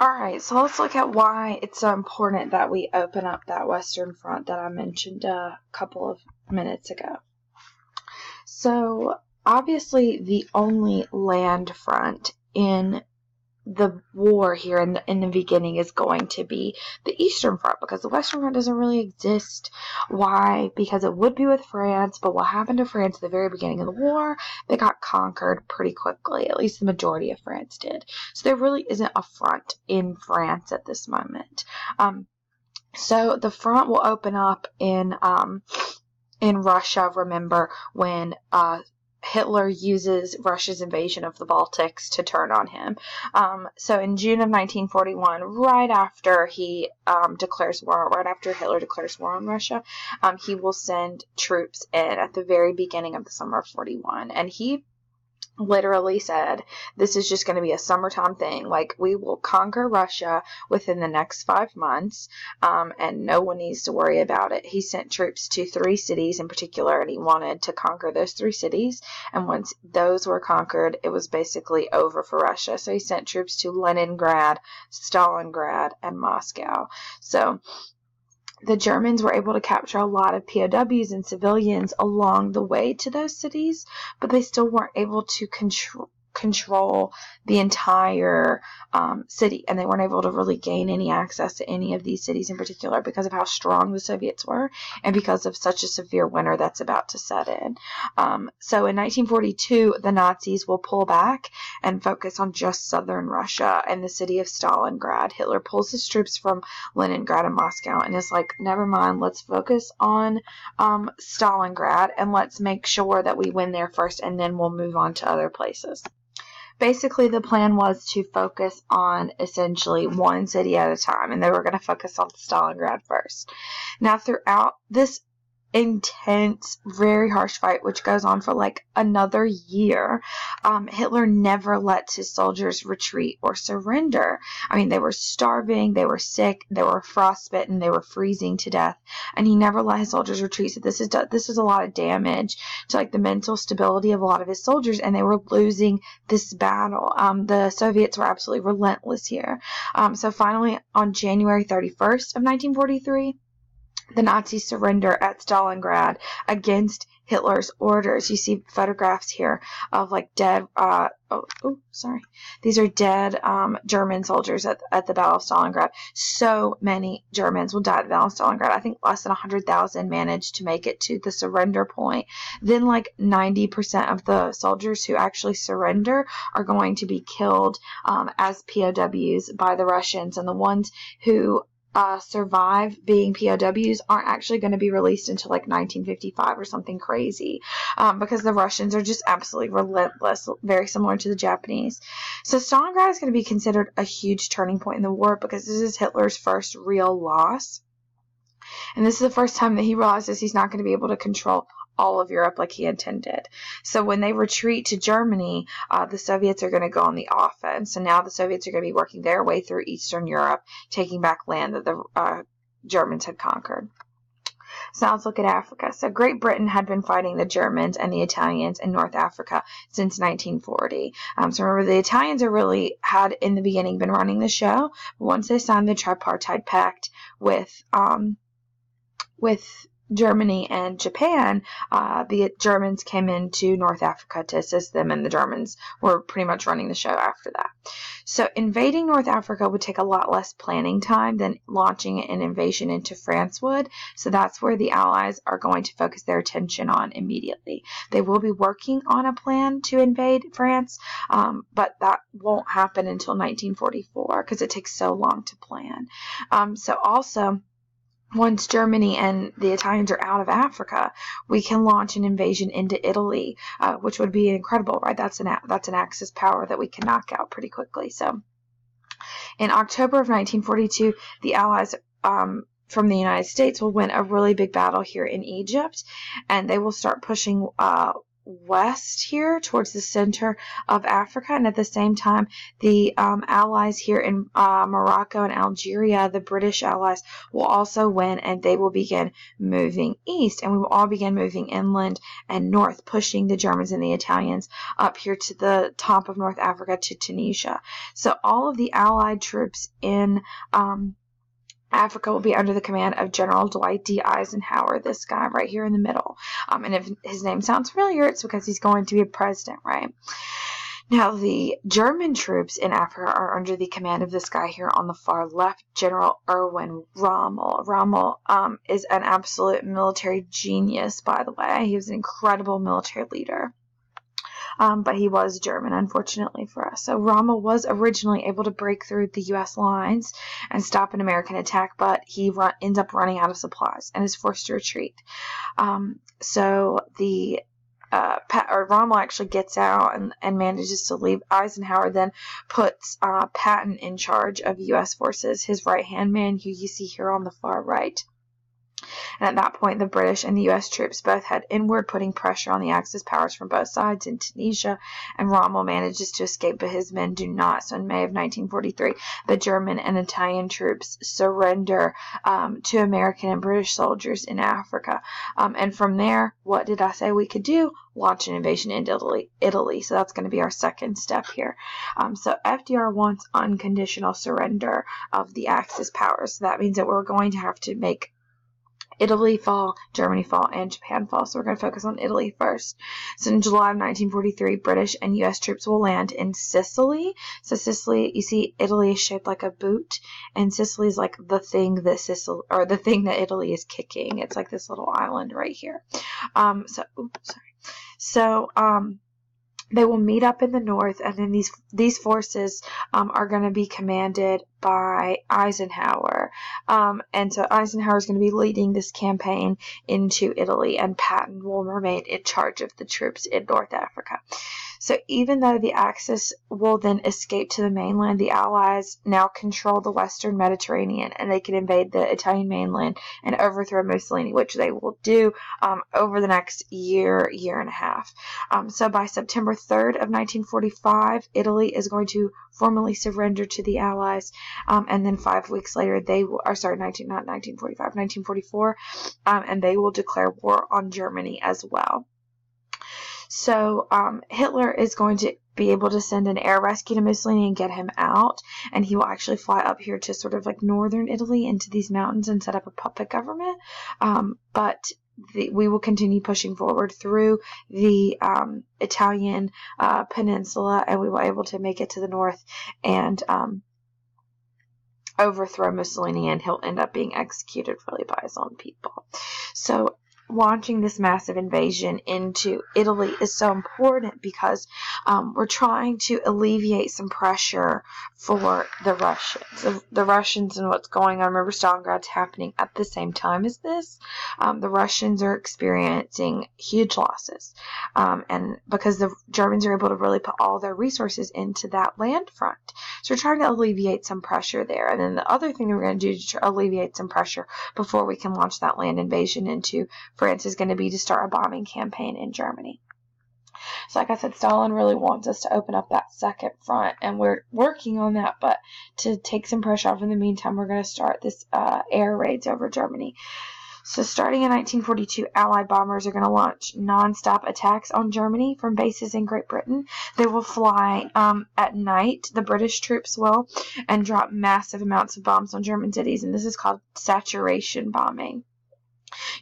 Alright, so let's look at why it's so important that we open up that Western Front that I mentioned a couple of minutes ago. So, obviously, the only land front in the war here in the beginning is going to be the Eastern Front, because the Western Front doesn't really exist. Why? Because it would be with France, but what happened to France at the very beginning of the war, they got conquered pretty quickly. At least the majority of France did. So there really isn't a front in France at this moment. So the front will open up in Russia, remember, when Hitler uses Russia's invasion of the Baltics to turn on him. So in June of 1941, right after Hitler declares war on Russia, he will send troops in at the very beginning of the summer of 41. And he literally said, this is just going to be a summertime thing. Like, we will conquer Russia within the next 5 months, and no one needs to worry about it. He sent troops to 3 cities in particular, and he wanted to conquer those 3 cities. And once those were conquered, it was basically over for Russia. So he sent troops to Leningrad, Stalingrad, and Moscow. So the Germans were able to capture a lot of POWs and civilians along the way to those cities, but they still weren't able to control the entire city, and they weren't able to really gain any access to any of these cities in particular because of how strong the Soviets were and because of such a severe winter that's about to set in. So in 1942, the Nazis will pull back and focus on just southern Russia and the city of Stalingrad. Hitler pulls his troops from Leningrad and Moscow and is like, never mind, let's focus on Stalingrad, and let's make sure that we win there first, and then we'll move on to other places. Basically, the plan was to focus on essentially one city at a time, and they were going to focus on Stalingrad first. Now, throughout this intense, very harsh fight, which goes on for like another year, Hitler never lets his soldiers retreat or surrender. I mean, they were starving, they were sick, they were frostbitten, they were freezing to death, and he never let his soldiers retreat. So this is a lot of damage to like the mental stability of a lot of his soldiers, and they were losing this battle. The Soviets were absolutely relentless here. So finally, on January 31st of 1943, the Nazis surrender at Stalingrad against Hitler's orders. You see photographs here of like dead, these are dead German soldiers at the Battle of Stalingrad. So many Germans will die at the Battle of Stalingrad. I think less than 100,000 managed to make it to the surrender point. Then like 90% of the soldiers who actually surrender are going to be killed as POWs by the Russians, and the ones who survive being POWs aren't actually going to be released until like 1955 or something crazy, because the Russians are just absolutely relentless, very similar to the Japanese. So Stalingrad is going to be considered a huge turning point in the war because this is Hitler's first real loss. And this is the first time that he realizes he's not going to be able to control all of Europe like he intended. So when they retreat to Germany, the Soviets are going to go on the offense. So now the Soviets are going to be working their way through Eastern Europe, taking back land that the Germans had conquered. So now let's look at Africa. So Great Britain had been fighting the Germans and the Italians in North Africa since 1940. So remember, the Italians had in the beginning been running the show, but once they signed the tripartite pact with Germany and Japan, the Germans came into North Africa to assist them, and the Germans were pretty much running the show after that. So invading North Africa would take a lot less planning time than launching an invasion into France would. So that's where the Allies are going to focus their attention on immediately. They will be working on a plan to invade France, but that won't happen until 1944 because it takes so long to plan. So also, once Germany and the Italians are out of Africa, we can launch an invasion into Italy, which would be incredible, right? That's an Axis power that we can knock out pretty quickly. So in October of 1942, the Allies from the United States will win a really big battle here in Egypt, and they will start pushing west here towards the center of Africa, and at the same time the allies here in Morocco and Algeria, the British allies, will also win, and they will begin moving east, and we will all begin moving inland and north, pushing the Germans and the Italians up here to the top of North Africa to Tunisia. So all of the allied troops in Africa will be under the command of General Dwight D. Eisenhower, this guy right here in the middle. And if his name sounds familiar, it's because he's going to be a president, right? Now, the German troops in Africa are under the command of this guy here on the far left, General Erwin Rommel. Rommel is an absolute military genius, by the way. He was an incredible military leader. But he was German, unfortunately for us. So Rommel was originally able to break through the U.S. lines and stop an American attack, but he ends up running out of supplies and is forced to retreat. So Rommel actually gets out and manages to leave. Eisenhower then puts Patton in charge of U.S. forces, his right-hand man, who you see here on the far right. And at that point, the British and the U.S. troops both head inward, putting pressure on the Axis powers from both sides in Tunisia, and Rommel manages to escape, but his men do not. So in May of 1943, the German and Italian troops surrender to American and British soldiers in Africa. And from there, what did I say we could do? Launch an invasion into Italy. So that's going to be our second step here. So FDR wants unconditional surrender of the Axis powers. So that means that we're going to have to make Italy fall, Germany fall, and Japan fall. So we're going to focus on Italy first. So in July of 1943, British and U.S. troops will land in Sicily. So Sicily, you see, Italy is shaped like a boot, and Sicily is like the thing that Italy is kicking. It's like this little island right here. They will meet up in the north, and then these forces are going to be commanded by Eisenhower. And so Eisenhower is going to be leading this campaign into Italy, and Patton will remain in charge of the troops in North Africa. So even though the Axis will then escape to the mainland, the Allies now control the Western Mediterranean, and they can invade the Italian mainland and overthrow Mussolini, which they will do over the next year and a half. So by September 3rd of 1945, Italy is going to formally surrender to the Allies, and then 5 weeks later, 1944, and they will declare war on Germany as well. So Hitler is going to be able to send an air rescue to Mussolini and get him out, and he will actually fly up here to sort of like northern Italy into these mountains and set up a puppet government. But we will continue pushing forward through the Italian peninsula, and we will be able to make it to the north and overthrow Mussolini, and he'll end up being executed really by his own people. So launching this massive invasion into Italy is so important because we're trying to alleviate some pressure for the Russians. The Russians and what's going on. Remember, Stalingrad's happening at the same time as this. The Russians are experiencing huge losses. And because the Germans are able to really put all their resources into that land front. So we're trying to alleviate some pressure there. And then the other thing that we're going to do to alleviate some pressure before we can launch that land invasion into France is going to be to start a bombing campaign in Germany. So like I said, Stalin really wants us to open up that second front, and we're working on that, but to take some pressure off in the meantime, we're going to start this air raids over Germany. So starting in 1942, Allied bombers are going to launch non-stop attacks on Germany from bases in Great Britain. They will fly at night, the British troops will, and drop massive amounts of bombs on German cities, and this is called saturation bombing.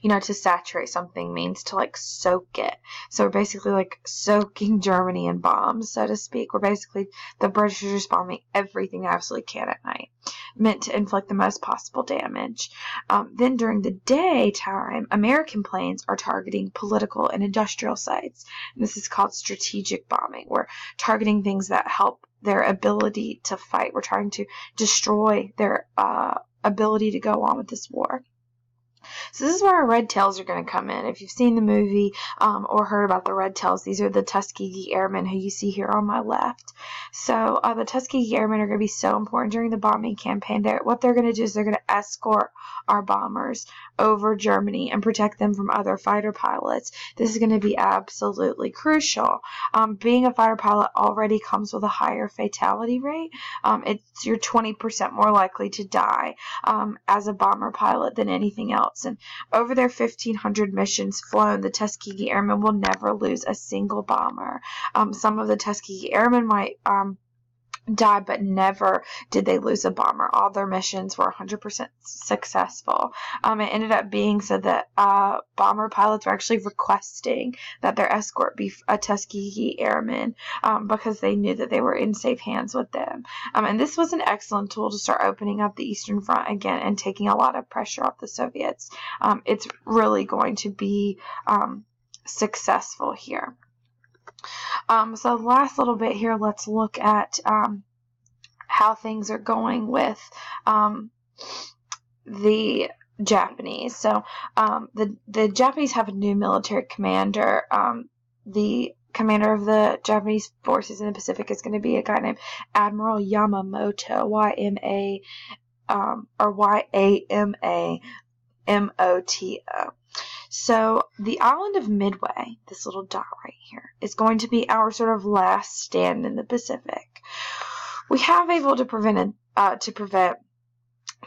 You know, to saturate something means to like soak it. So we're basically like soaking Germany in bombs, so to speak. We're basically, the British are just bombing everything they absolutely can at night, meant to inflict the most possible damage. Then during the daytime, American planes are targeting political and industrial sites. And this is called strategic bombing. We're targeting things that help their ability to fight. We're trying to destroy their ability to go on with this war. So this is where our red tails are going to come in. If you've seen the movie or heard about the red tails, these are the Tuskegee Airmen who you see here on my left. So the Tuskegee Airmen are going to be so important during the bombing campaign. What they're going to do is they're going to escort our bombers over Germany and protect them from other fighter pilots. This is going to be absolutely crucial. Being a fighter pilot already comes with a higher fatality rate. You're 20% more likely to die as a bomber pilot than anything else. And over their 1,500 missions flown, the Tuskegee Airmen will never lose a single bomber. Some of the Tuskegee Airmen might died, but never did they lose a bomber. All their missions were 100% successful. It ended up being so that bomber pilots were actually requesting that their escort be a Tuskegee Airman because they knew that they were in safe hands with them. And this was an excellent tool to start opening up the Eastern Front again and taking a lot of pressure off the Soviets. It's really going to be successful here. So the last little bit here, let's look at how things are going with the Japanese. So the Japanese have a new military commander. The commander of the Japanese forces in the Pacific is going to be a guy named Admiral Yamamoto, Yamamoto. So the island of Midway, this little dot right here, is going to be our sort of last stand in the Pacific. We have able to prevent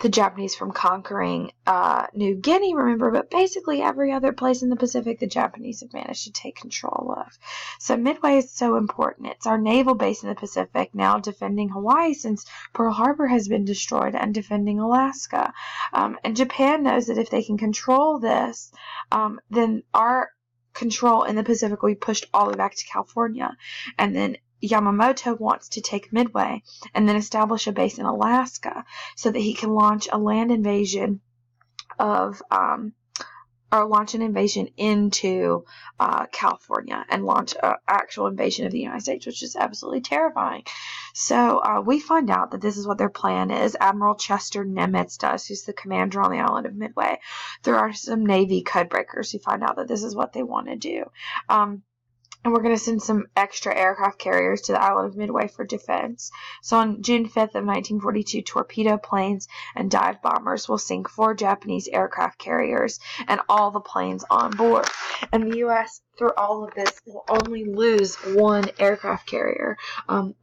the Japanese from conquering New Guinea, remember, but basically every other place in the Pacific the Japanese have managed to take control of. So Midway is so important. It's our naval base in the Pacific, now defending Hawaii since Pearl Harbor has been destroyed, and defending Alaska. And Japan knows that if they can control this, then our control in the Pacific will be pushed all the way back to California. And then Yamamoto wants to take Midway and then establish a base in Alaska so that he can launch a land invasion into California and launch an actual invasion of the United States, which is absolutely terrifying. So we find out that this is what their plan is. Admiral Chester Nimitz does, who's the commander on the island of Midway. There are some Navy codebreakers who find out that this is what they want to do. And we're going to send some extra aircraft carriers to the island of Midway for defense. So on June 5th of 1942, torpedo planes and dive bombers will sink 4 Japanese aircraft carriers and all the planes on board. And the U.S., through all of this, will only lose 1 aircraft carrier,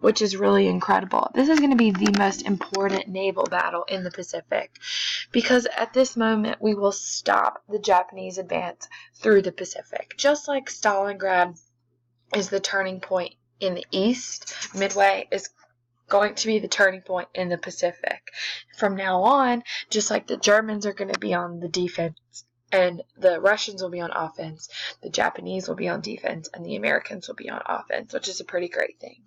which is really incredible. This is going to be the most important naval battle in the Pacific, because at this moment we will stop the Japanese advance through the Pacific. Just like Stalingrad is the turning point in the East, Midway is going to be the turning point in the Pacific. From now on, just like the Germans are going to be on the defense and the Russians will be on offense, the Japanese will be on defense and the Americans will be on offense, which is a pretty great thing.